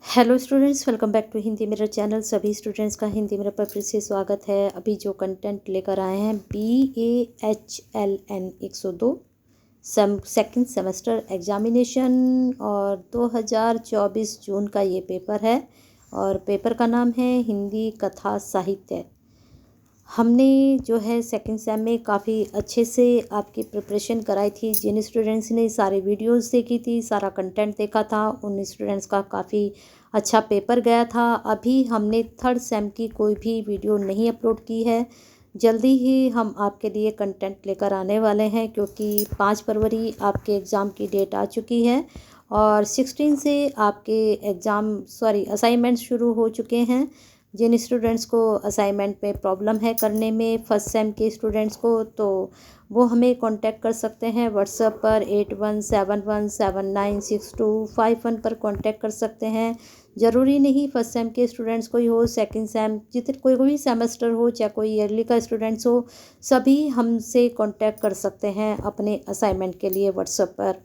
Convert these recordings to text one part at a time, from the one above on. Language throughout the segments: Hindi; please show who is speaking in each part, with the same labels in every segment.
Speaker 1: Hello students, welcome back to Hindi mirror channel. सभी स्टूडेंट्स का हिंदी मिरर पर फिर से स्वागत है। अभी जो कंटेंट लेकर आए हैं BAHLN 102 सेकंड सेमेस्टर एग्जामिनेशन और 2024 जून का ये पेपर है और पेपर का नाम है हिंदी कथा साहित्य। हमने जो है सेकंड सेम में काफ़ी अच्छे से आपकी प्रिपरेशन कराई थी। जिन स्टूडेंट्स ने सारे वीडियोस देखी थी, सारा कंटेंट देखा था, उन स्टूडेंट्स का काफ़ी अच्छा पेपर गया था। अभी हमने थर्ड सेम की कोई भी वीडियो नहीं अपलोड की है। जल्दी ही हम आपके लिए कंटेंट लेकर आने वाले हैं, क्योंकि 5 फरवरी आपके एग्ज़ाम की डेट आ चुकी है और 16 से आपके असाइनमेंट शुरू हो चुके हैं। जिन स्टूडेंट्स को असाइनमेंट में प्रॉब्लम है करने में, फर्स्ट सेम के स्टूडेंट्स को, तो वो हमें कांटेक्ट कर सकते हैं व्हाट्सएप पर 8171796251 पर कांटेक्ट कर सकते हैं। ज़रूरी नहीं फर्स्ट सेम के स्टूडेंट्स को ही हो, सेकंड सेम जितने कोई भी सेमेस्टर हो, चाहे कोई ईयरली का स्टूडेंट्स हो, सभी हमसे कांटेक्ट कर सकते हैं अपने असाइनमेंट के लिए व्हाट्सएप पर।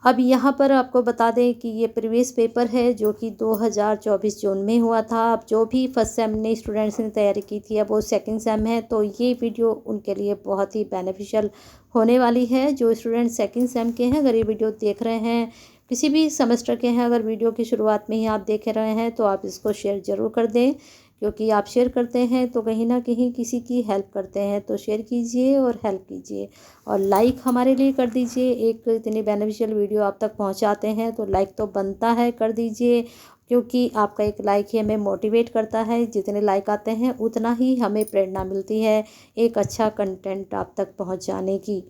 Speaker 1: अब यहाँ पर आपको बता दें कि ये प्रीवियस पेपर है जो कि 2024 जून में हुआ था। अब जो भी फर्स्ट सेम ने स्टूडेंट्स ने तैयारी की थी, अब वो सेकंड सेम है, तो ये वीडियो उनके लिए बहुत ही बेनिफिशियल होने वाली है। जो स्टूडेंट सेकंड सेम के हैं, अगर ये वीडियो देख रहे हैं, किसी भी सेमेस्टर के हैं, अगर वीडियो की शुरुआत में ही आप देख रहे हैं, तो आप इसको शेयर ज़रूर कर दें, क्योंकि आप शेयर करते हैं तो कहीं ना कहीं किसी की हेल्प करते हैं। तो शेयर कीजिए और हेल्प कीजिए और लाइक हमारे लिए कर दीजिए। एक इतनी बेनिफिशियल वीडियो आप तक पहुंचाते हैं तो लाइक तो बनता है, कर दीजिए, क्योंकि आपका एक लाइक ही हमें मोटिवेट करता है। जितने लाइक आते हैं उतना ही हमें प्रेरणा मिलती है एक अच्छा कंटेंट आप तक पहुंचाने की।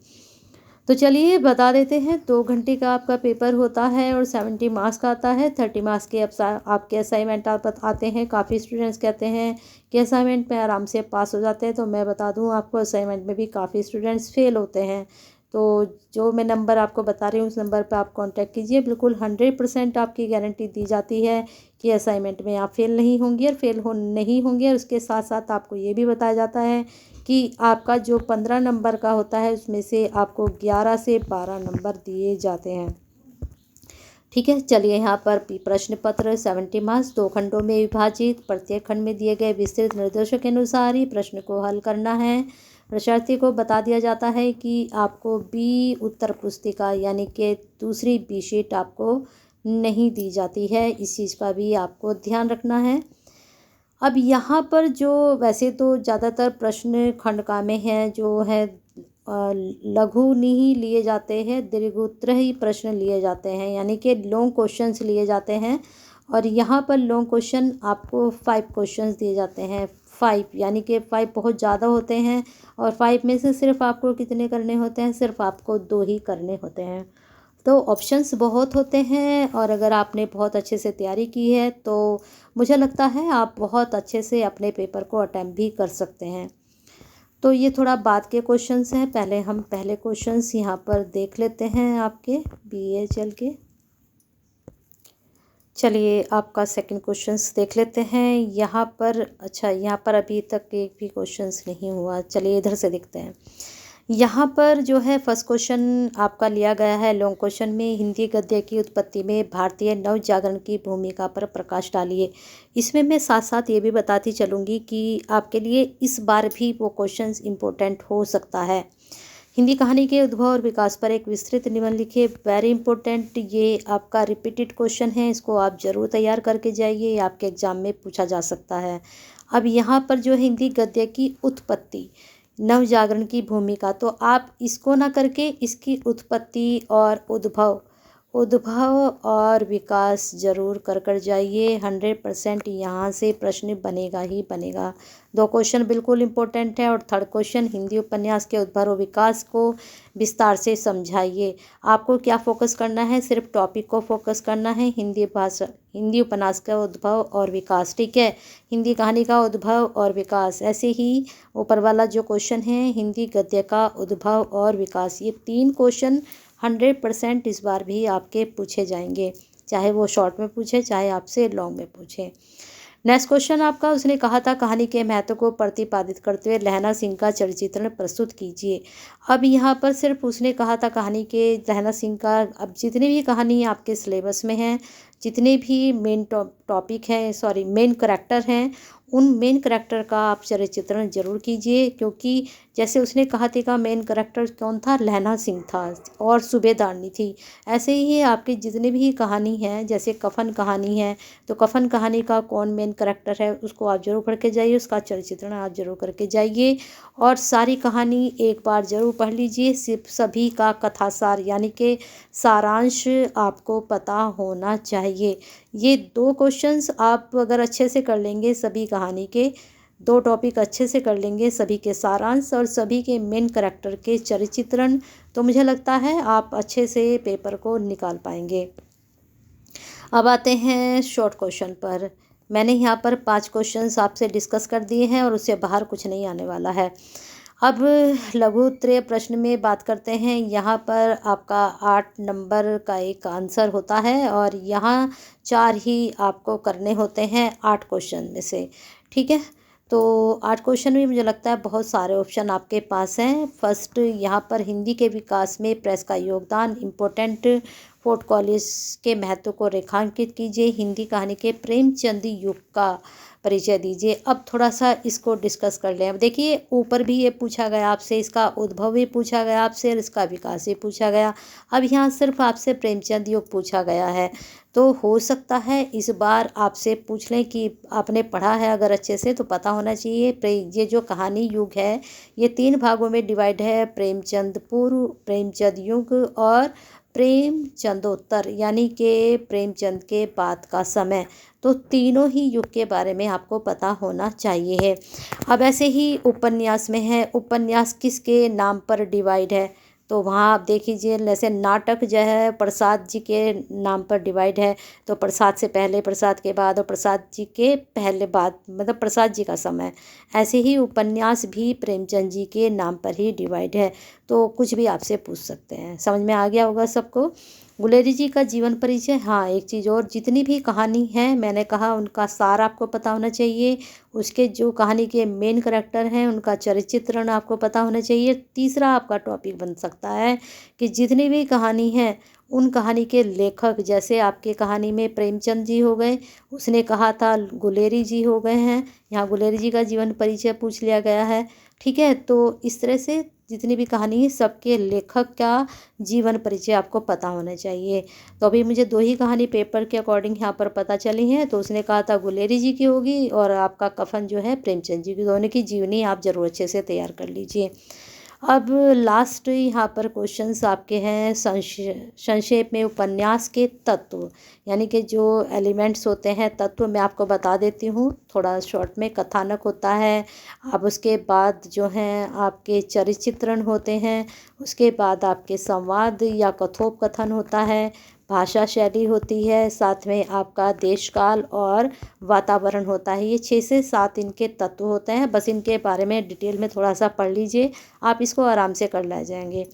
Speaker 1: तो चलिए बता देते हैं, 2 घंटे का आपका पेपर होता है और 70 मार्क्स का आता है। 30 मार्क्स के आपके असाइनमेंट आप आते हैं। काफ़ी स्टूडेंट्स कहते हैं कि असाइनमेंट में आराम से पास हो जाते हैं, तो मैं बता दूं आपको, असाइनमेंट में भी काफ़ी स्टूडेंट्स फेल होते हैं। तो जो मैं नंबर आपको बता रही हूँ उस नंबर पर आप कांटेक्ट कीजिए। बिल्कुल 100% आपकी गारंटी दी जाती है कि असाइनमेंट में आप फेल नहीं होंगे और नहीं होंगे। और उसके साथ साथ आपको ये भी बताया जाता है कि आपका जो 15 नंबर का होता है उसमें से आपको 11 से 12 नंबर दिए जाते हैं। ठीक है, चलिए यहाँ पर प्रश्न पत्र 70 मार्क्स 2 खंडों में विभाजित, प्रत्येक खंड में दिए गए विस्तृत निर्देशों के अनुसार ही प्रश्न को हल करना है। प्रशार्थी को बता दिया जाता है कि आपको बी उत्तर पुस्तिका यानी कि दूसरी बी शीट आपको नहीं दी जाती है। इस चीज़ का भी आपको ध्यान रखना है। अब यहाँ पर जो वैसे तो ज़्यादातर प्रश्न खंडका में हैं, जो है लघु नहीं लिए जाते हैं, दीर्घोत्तर ही प्रश्न लिए जाते हैं, यानी कि लॉन्ग क्वेश्चंस लिए जाते हैं। और यहाँ पर लॉन्ग क्वेश्चन आपको 5 क्वेश्चंस दिए जाते हैं। 5 यानी कि 5 बहुत ज़्यादा होते हैं और 5 में से सिर्फ आपको कितने करने होते हैं? सिर्फ आपको 2 ही करने होते हैं। तो ऑप्शंस बहुत होते हैं और अगर आपने बहुत अच्छे से तैयारी की है तो मुझे लगता है आप बहुत अच्छे से अपने पेपर को अटेम्प्ट भी कर सकते हैं। तो ये थोड़ा बाद के क्वेश्चंस हैं, पहले हम पहले क्वेश्चंस यहाँ पर देख लेते हैं आपके BHL के। चलिए आपका सेकंड क्वेश्चंस देख लेते हैं यहाँ पर। अच्छा, यहाँ पर अभी तक एक भी क्वेश्चंस नहीं हुआ। चलिए इधर से देखते हैं। यहाँ पर जो है फर्स्ट क्वेश्चन आपका लिया गया है लॉन्ग क्वेश्चन में, हिंदी गद्य की उत्पत्ति में भारतीय नव जागरण की भूमिका पर प्रकाश डालिए। इसमें मैं साथ साथ ये भी बताती चलूँगी कि आपके लिए इस बार भी वो क्वेश्चंस इम्पोर्टेंट हो सकता है। हिंदी कहानी के उद्भव और विकास पर एक विस्तृत निबंध लिखिए। वेरी इंपॉर्टेंट, ये आपका रिपीटेड क्वेश्चन है, इसको आप ज़रूर तैयार करके जाइए, ये आपके एग्जाम में पूछा जा सकता है। अब यहाँ पर जो हिंदी गद्य की उत्पत्ति, नव जागरण की भूमिका, तो आप इसको ना करके इसकी उत्पत्ति और उद्भव और विकास जरूर कर जाइए। 100% यहाँ से प्रश्न बनेगा ही बनेगा। 2 क्वेश्चन बिल्कुल इम्पोर्टेंट है और थर्ड क्वेश्चन, हिंदी उपन्यास के उद्भव और विकास को विस्तार से समझाइए। आपको क्या फोकस करना है? सिर्फ टॉपिक को फोकस करना है, हिंदी उपन्यास का उद्भव और विकास। ठीक है, हिंदी कहानी का उद्भव और विकास। ऐसे ही ऊपर वाला जो क्वेश्चन है, हिंदी गद्य का उद्भव और विकास, ये 3 क्वेश्चन 100% इस बार भी आपके पूछे जाएंगे, चाहे वो शॉर्ट में पूछे चाहे आपसे लॉन्ग में पूछे। नेक्स्ट क्वेश्चन आपका, उसने कहा था कहानी के महत्व को प्रतिपादित करते हुए लहना सिंह का चरित्र प्रस्तुत कीजिए। अब यहाँ पर सिर्फ उसने कहा था कहानी के लहना सिंह का, अब जितनी भी कहानी आपके सिलेबस में हैं, जितने भी मेन टॉपिक हैं, सॉरी मेन करैक्टर हैं, उन मेन करैक्टर का आप चरित्रण जरूर कीजिए, क्योंकि जैसे उसने कहा था का मेन करैक्टर कौन था, लहना सिंह था और सूबेदारनी थी। ऐसे ही आपके जितने भी कहानी हैं, जैसे कफन कहानी है तो कफन कहानी का कौन मेन करैक्टर है उसको आप जरूर पढ़ के जाइए, उसका चरित्रण आप जरूर करके जाइए और सारी कहानी एक बार जरूर पढ़ लीजिए। सिर्फ सभी का कथासार यानी कि सारांश आपको पता होना चाहिए। ये 2 क्वेश्चंस आप अगर अच्छे से कर लेंगे, सभी कहानी के 2 टॉपिक अच्छे से कर लेंगे, सभी के सारांश और सभी के मेन करैक्टर के चरित्रण, तो मुझे लगता है आप अच्छे से पेपर को निकाल पाएंगे। अब आते हैं शॉर्ट क्वेश्चन पर। मैंने यहाँ पर 5 क्वेश्चंस आपसे डिस्कस कर दिए हैं और उससे बाहर कुछ नहीं आने वाला है। अब लघु उत्तरीय प्रश्न में बात करते हैं। यहाँ पर आपका 8 नंबर का एक आंसर होता है और यहाँ 4 ही आपको करने होते हैं 8 क्वेश्चन में से, ठीक है। तो 8 क्वेश्चन में मुझे लगता है बहुत सारे ऑप्शन आपके पास हैं। फर्स्ट यहाँ पर हिंदी के विकास में प्रेस का योगदान, इम्पोर्टेंट फोर्ट कॉलेज के महत्व को रेखांकित कीजिए, हिंदी कहानी के प्रेमचंदी युग का परिचय दीजिए। अब थोड़ा सा इसको डिस्कस कर लें। अब देखिए ऊपर भी ये पूछा गया आपसे, इसका उद्भव भी पूछा गया आपसे और इसका विकास भी पूछा गया। अब यहाँ सिर्फ आपसे प्रेमचंद युग पूछा गया है, तो हो सकता है इस बार आपसे पूछ लें कि आपने पढ़ा है अगर अच्छे से तो पता होना चाहिए। ये जो कहानी युग है ये 3 भागों में डिवाइड है, प्रेमचंद पूर्व, प्रेमचंद युग और प्रेमचंदोत्तर, यानी कि प्रेमचंद के बाद का समय। तो तीनों ही युग के बारे में आपको पता होना चाहिए है। अब ऐसे ही उपन्यास में है, उपन्यास किसके नाम पर डिवाइड है, तो वहाँ आप देख लीजिए। जैसे नाटक जो है प्रसाद जी के नाम पर डिवाइड है, तो प्रसाद से पहले, प्रसाद के बाद और प्रसाद जी के पहले बाद, मतलब प्रसाद जी का समय। ऐसे ही उपन्यास भी प्रेमचंद जी के नाम पर ही डिवाइड है। तो कुछ भी आपसे पूछ सकते हैं। समझ में आ गया होगा सबको। गुलेरी जी का जीवन परिचय, हाँ एक चीज़ और, जितनी भी कहानी है मैंने कहा उनका सार आपको पता होना चाहिए। उसके जो कहानी के मेन करैक्टर हैं उनका चरित्रण आपको पता होना चाहिए। तीसरा आपका टॉपिक बन सकता है कि जितनी भी कहानी है उन कहानी के लेखक, जैसे आपके कहानी में प्रेमचंद जी हो गए, उसने कहा था गुलेरी जी हो गए हैं, यहाँ गुलेरी जी का जीवन परिचय पूछ लिया गया है, ठीक है। तो इस तरह से जितनी भी कहानी है सबके लेखक का जीवन परिचय आपको पता होना चाहिए। तो अभी मुझे 2 ही कहानी पेपर के अकॉर्डिंग यहाँ पर पता चली हैं। तो उसने कहा था गुलेरी जी की होगी और आपका कफन जो है प्रेमचंद जी की। दोनों की जीवनी आप जरूर अच्छे से तैयार कर लीजिए। अब लास्ट यहाँ पर क्वेश्चंस आपके हैं संक्षेप में उपन्यास के तत्व, यानी कि जो एलिमेंट्स होते हैं, तत्व मैं आपको बता देती हूँ थोड़ा शॉर्ट में। कथानक होता है, अब उसके बाद जो हैं आपके चरित्रण होते हैं, उसके बाद आपके संवाद या कथोपकथन होता है, भाषा शैली होती है, साथ में आपका देश काल और वातावरण होता है। ये 6 से 7 इनके तत्व होते हैं। बस इनके बारे में डिटेल में थोड़ा सा पढ़ लीजिए, आप इसको आराम से कर ले जाएंगे।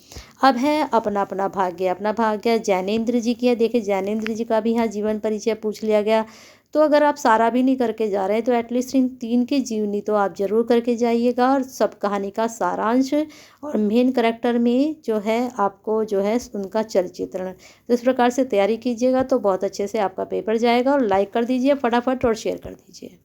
Speaker 1: अब है अपना अपना भाग्य। अपना भाग्य जैनेन्द्र जी की है। देखिए जैनेन्द्र जी का भी यहाँ जीवन परिचय पूछ लिया गया। तो अगर आप सारा भी नहीं करके जा रहे हैं तो एटलीस्ट इन 3 की जीवनी तो आप जरूर करके जाइएगा और सब कहानी का सारांश और मेन करैक्टर में जो है आपको जो है उनका चरित्रण। तो इस प्रकार से तैयारी कीजिएगा तो बहुत अच्छे से आपका पेपर जाएगा। और लाइक कर दीजिए फटाफट और शेयर कर दीजिए।